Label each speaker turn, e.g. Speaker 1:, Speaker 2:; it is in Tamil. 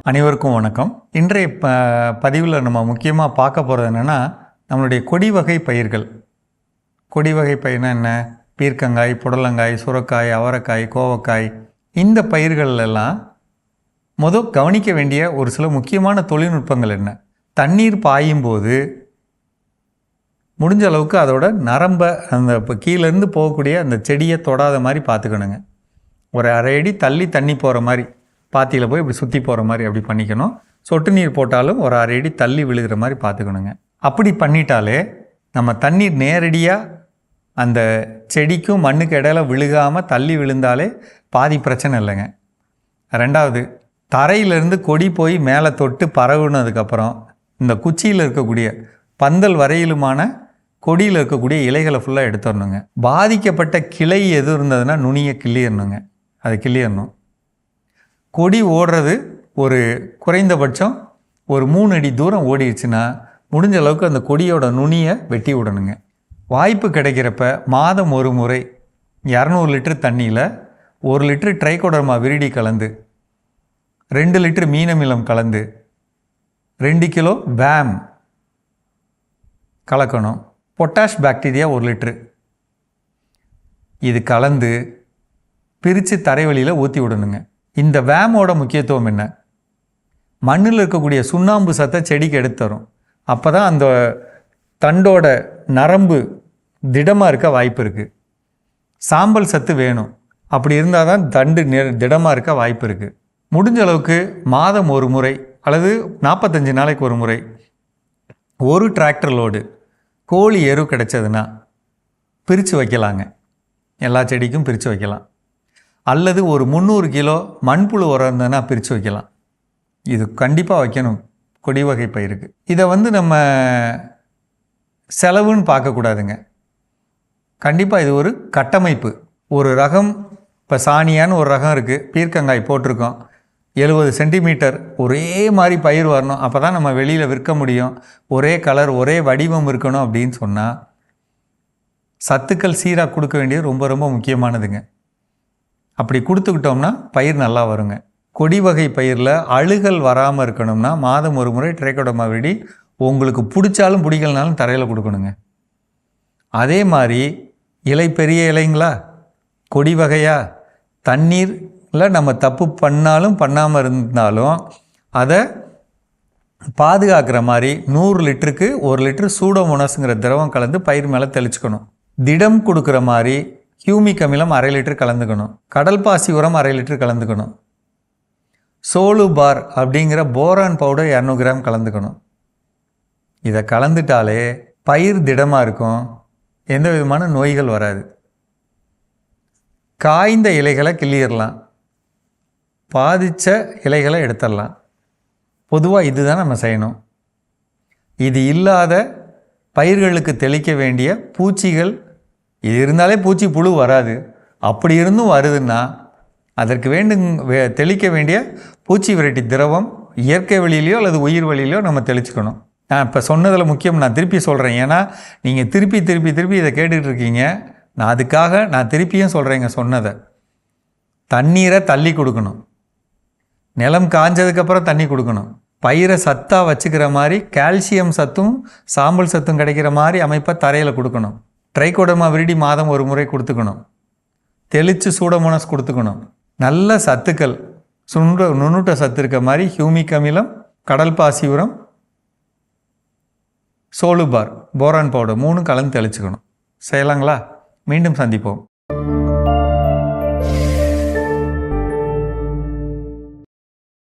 Speaker 1: அனைவருக்கும் வணக்கம். இன்றைய பதிவில் நம்ம முக்கியமாக பார்க்க போகிறது என்னென்னா, நம்மளுடைய கொடி வகை பயிர்கள். கொடி வகை பயிர்னா என்ன? பீர்க்கங்காய், புடலங்காய், சுரைக்காய், அவரைக்காய், கோவக்காய், இந்த பயிர்களெல்லாம் கவனிக்க வேண்டிய ஒரு சில முக்கியமான தொழில்நுட்பங்கள் என்ன? தண்ணீர் பாயும் போது முடிஞ்ச அளவுக்கு அதோட நரம்பை அந்த கீழேருந்து போகக்கூடிய அந்த செடியை தொடாத மாதிரி பார்த்துக்கணுங்க. ஒரு அரை அடி தள்ளி தண்ணி போகிற மாதிரி, பாத்தியில் போய் இப்படி சுற்றி போகிற மாதிரி அப்படி பண்ணிக்கணும். சொட்டு நீர் போட்டாலும் ஒரு அரை அடி தள்ளி விழுகிற மாதிரி பார்த்துக்கணுங்க. அப்படி பண்ணிட்டாலே நம்ம தண்ணீர் நேரடியாக அந்த செடிக்கும் மண்ணுக்கு இடையில விழுகாமல் தள்ளி விழுந்தாலே பாதி பிரச்சனை இல்லைங்க. ரெண்டாவது, தரையிலேருந்து கொடி போய் மேலே தொட்டு பரவுனதுக்கப்புறம் இந்த குச்சியில் இருக்கக்கூடிய பந்தல் வரையிலுமான கொடியில் இருக்கக்கூடிய இலைகளை ஃபுல்லாக எடுத்துடணுங்க. பாதிக்கப்பட்ட கிளை எது இருந்ததுன்னா நுனியை கிள்ளிடணுங்க. அது கிள்ளிடணும். கொடி ஓடுறது ஒரு குறைந்தபட்சம் ஒரு 3 அடி தூரம் ஓடிடுச்சுன்னா முடிஞ்ச அளவுக்கு அந்த கொடியோட நுனியை வெட்டி விடணுங்க. வாய்ப்பு கிடைக்கிறப்ப மாதம் ஒரு முறை 200 லிட்டர் தண்ணியில் 1 லிட்டர் ட்ரைகோடர்மா விரிடி கலந்து, 2 லிட்டர் மீனமிலம் கலந்து, 2 கிலோ வேம் கலக்கணும். பொட்டாஷ் பாக்டீரியா 1 லிட்டரு இது கலந்து பிரித்து தரைவழியில் ஊற்றி விடணுங்க. இந்த வேமோட முக்கியத்துவம் என்ன? மண்ணில் இருக்கக்கூடிய சுண்ணாம்பு சத்தை செடிக்கு எடுத்து தரும். அப்போ தான் அந்த தண்டோட நரம்பு திடமாக இருக்க வாய்ப்பு இருக்குது. சாம்பல் சத்து வேணும். அப்படி இருந்தால் தான் தண்டு திடமாக இருக்க வாய்ப்பு இருக்குது. முடிஞ்ச அளவுக்கு மாதம் ஒரு முறை அல்லது 45 நாளைக்கு ஒரு முறை ஒரு டிராக்டர் லோடு கோழி எரு கிடைச்சதுன்னா பிரித்து வைக்கலாங்க. எல்லா செடிக்கும் பிரித்து வைக்கலாம். அல்லது ஒரு 300 கிலோ மண்புழு உரம் இருந்ததுன்னா பிரித்து வைக்கலாம். இது கண்டிப்பாக வைக்கணும் கொடி வகை பயிருக்கு. இதை நம்ம செலவுன்னு பார்க்கக்கூடாதுங்க. கண்டிப்பாக இது ஒரு கட்டமைப்பு. ஒரு ரகம், இப்போ சாணியான்னு ஒரு ரகம் இருக்குது, பீர்க்கங்காய் போட்டிருக்கோம், 70 சென்டிமீட்டர் ஒரே மாதிரி பயிர் வரணும், அப்போ தான் நம்ம வெளியில் விற்க முடியும், ஒரே கலர் ஒரே வடிவம் இருக்கணும் அப்படின்னு சொன்னால் சத்துக்கள் சீராக கொடுக்க வேண்டியது ரொம்ப ரொம்ப முக்கியமானதுங்க. அப்படி கொடுத்துக்கிட்டோம்னா பயிர் நல்லா வருங்க. கொடி வகை பயிரில் அழுகல் வராமல் இருக்கணும்னா மாதம் ஒரு முறை ட்ரைகோடர்மா விரிடி உங்களுக்கு பிடிச்சாலும் பிடிக்கலனாலும் தரையில் கொடுக்கணுங்க. அதே மாதிரி இலை பெரிய இலைங்களா, கொடி வகையாக தண்ணீரில் நம்ம தப்பு பண்ணாலும் பண்ணாமல் இருந்தாலும் அதை பாதுகாக்கிற மாதிரி 100 லிட்டருக்கு 1 லிட்டர் சூடோமோனாஸுங்கிற திரவம் கலந்து பயிர் மேலே தெளிச்சுக்கணும். திடம் கொடுக்குற மாதிரி ஹியூமிக் அமிலம் 1/2 லிட்டர் கலந்துக்கணும். கடல் பாசி உரம் 1/2 லிட்டர் கலந்துக்கணும். சோலு பார் அப்படிங்கிற போரான் பவுடர் 200 கிராம் கலந்துக்கணும். இதை கலந்துட்டாலே பயிர் திடமாக இருக்கும், எந்த விதமான நோய்கள் வராது. காய்ந்த இலைகளை கிள்ளிடலாம், பாதித்த இலைகளை எடுத்துடலாம். பொதுவாக இதுதான் நம்ம செய்யணும். இது இல்லாத பயிர்களுக்கு தெளிக்க வேண்டிய பூச்சிகள், இது இருந்தாலே பூச்சி புழு வராது. அப்படி இருந்தும் வருதுன்னா அதற்கு தெளிக்க வேண்டிய பூச்சி விரட்டி திரவம் இயற்கை வழியிலையோ அல்லது உயிர் வழியிலையோ நம்ம தெளிச்சுக்கணும். நான் இப்போ சொன்னதில் முக்கியம், நான் திருப்பி சொல்கிறேன். ஏன்னா நீங்கள் திருப்பி இதை கேட்டுக்கிட்டு இருக்கீங்க. நான் திருப்பியும் சொல்கிறேங்க சொன்னதை. தண்ணீரை தள்ளி கொடுக்கணும். நிலம் காஞ்சதுக்கப்புறம் தண்ணி கொடுக்கணும். பயிரை சத்தாக வச்சுக்கிற மாதிரி கால்சியம் சத்தும் சாம்பல் சத்தும் கிடைக்கிற மாதிரி அமைப்பை தரையில் கொடுக்கணும். ட்ரைகோடர்மா விரிடி மாதம் ஒரு முறை கொடுத்துக்கணும். தெளித்து சூடோமோனாஸ் கொடுத்துக்கணும். நல்ல சத்துக்கள் நுண்ணூட்ட சத்து இருக்க மாதிரி ஹியூமிக் அமிலம், கடல் பாசி உரம், சோலுபார், போரான் பவுடர் 3 கலந்து தெளிச்சுக்கணும். செய்யலாங்களா? மீண்டும் சந்திப்போம்.